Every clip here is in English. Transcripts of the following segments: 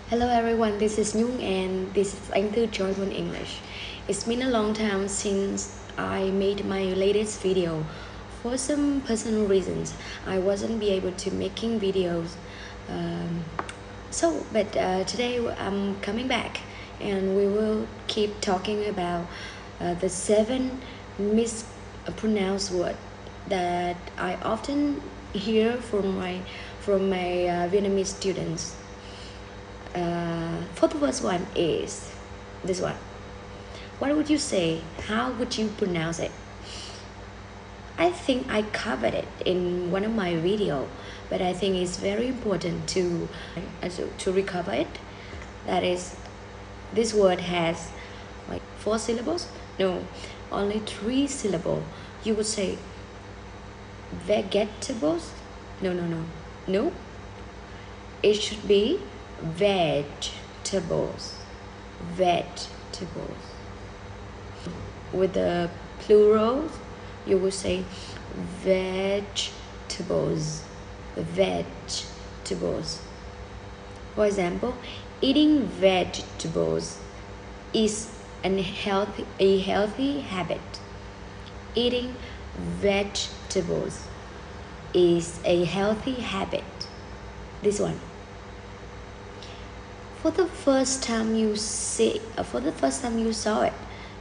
Hello everyone, this is Nhung and this is Anh Thư Joyful English. It's been a long time since I made my latest video. For some personal reasons, I wasn't be able to making videos. But today I'm coming back and we will keep talking about the 7 mispronounced words that I often hear from my Vietnamese students. For the first one is this one. What would you say? How would you pronounce it? I think I covered it in one of my videos, but I think it's very important to recover it. That is, this word has like 4 syllables. No, only 3 syllables. You would say vegetables. No. It should be vegetables. With the plural, you will say vegetables. For example, eating vegetables is a healthy habit. Eating vegetables is a healthy habit. This one. For the first time you saw it,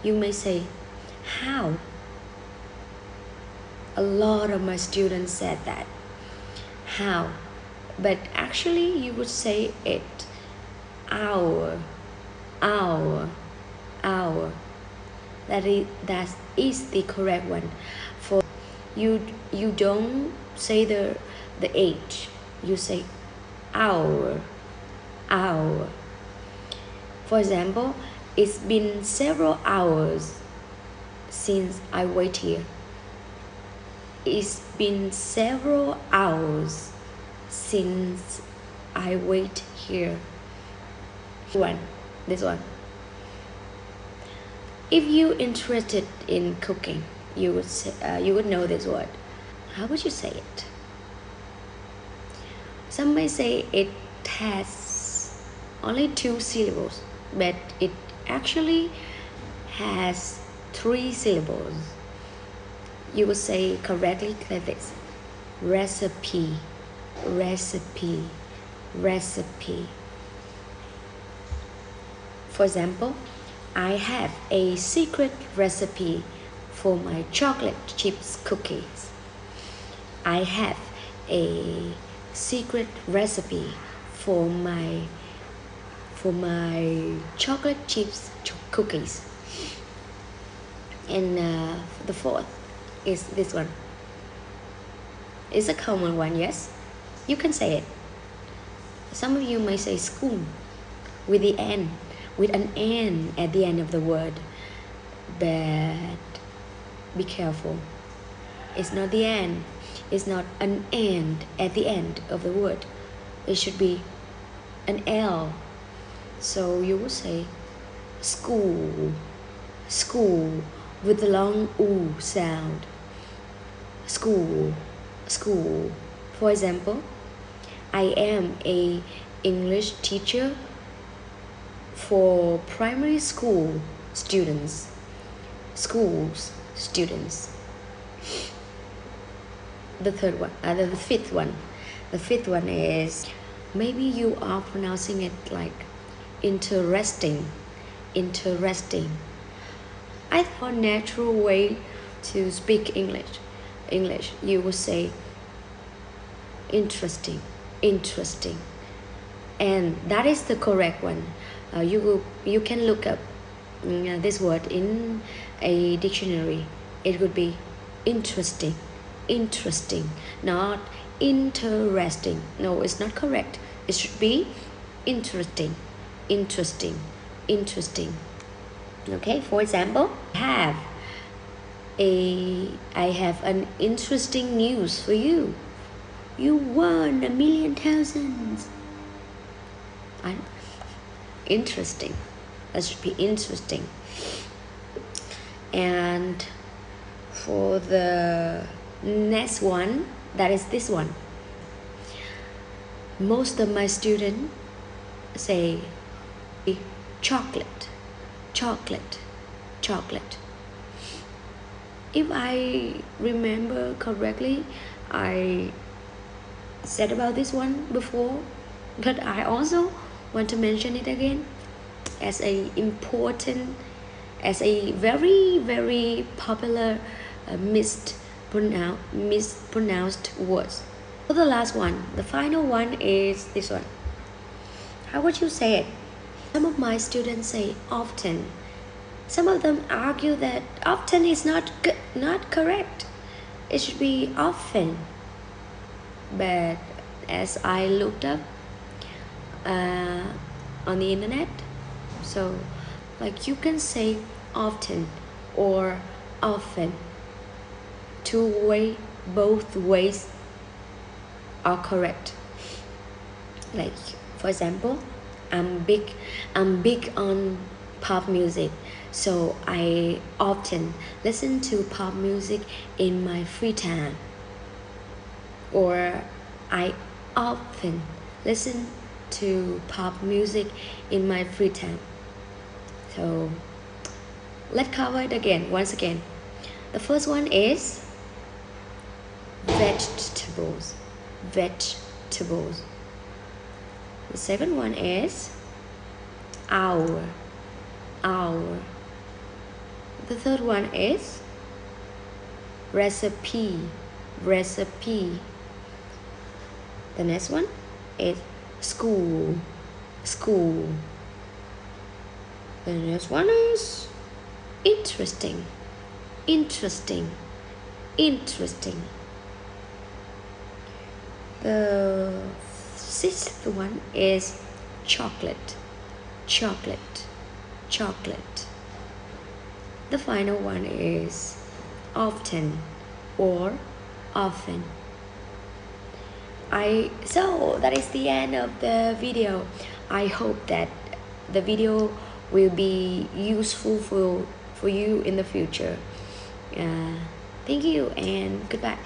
you may say, how? A lot of my students said that. How? But actually you would say it. Hour. That is the correct one. For you don't say the age. You say hour. For example, it's been several hours since I wait here. It's been several hours since I wait here. This one. If you're interested in cooking, you would know this word. How would you say it? Some may say it has only 2 syllables, but it actually has 3 syllables. You would say correctly like this: recipe. For example, I have a secret recipe for my chocolate chips cookies. I have a secret recipe for my chocolate chips cookies. And the fourth is this one. It's a common one, yes? You can say it. Some of you may say spoon with an N at the end of the word. But be careful. It's not the N. It's not an end at the end of the word. It should be an L. So you would say school with the long oo sound. School. For example, I am a English teacher for primary school students. The fifth one. The fifth one is, maybe you are pronouncing it like interesting. I thought natural way to speak English, you would say interesting, and that is the correct one. You can look up this word in a dictionary. It would be interesting, not interesting. No, it's not correct. It should be interesting. Okay, for example, I have an interesting news for you. You won 1,000,000. Interesting. That should be interesting. And for the next one, that is this one. Most of my students say chocolate, chocolate, chocolate. If I remember correctly, I said about this one before, but I also want to mention it again as a important, as a very popular mispronounced words. So the last one, the final one is this one. How would you say it? Some of my students say often. Some of them argue that often is not correct. It should be often. But as I looked up on the internet, so like you can say often or often. Both ways are correct. Like for example, I'm big on pop music, so I often listen to pop music in my free time. Or I often listen to pop music in my free time. So let's cover it again, once again. The first one is vegetables, vegetables. The second one is hour, hour. The third one is recipe, recipe. The next one is school, school. The next one is interesting, interesting, interesting. The sixth one is chocolate, chocolate, chocolate. The final one is often or often. So that is the end of the video. I hope that the video will be useful for you in the future. Thank you and goodbye.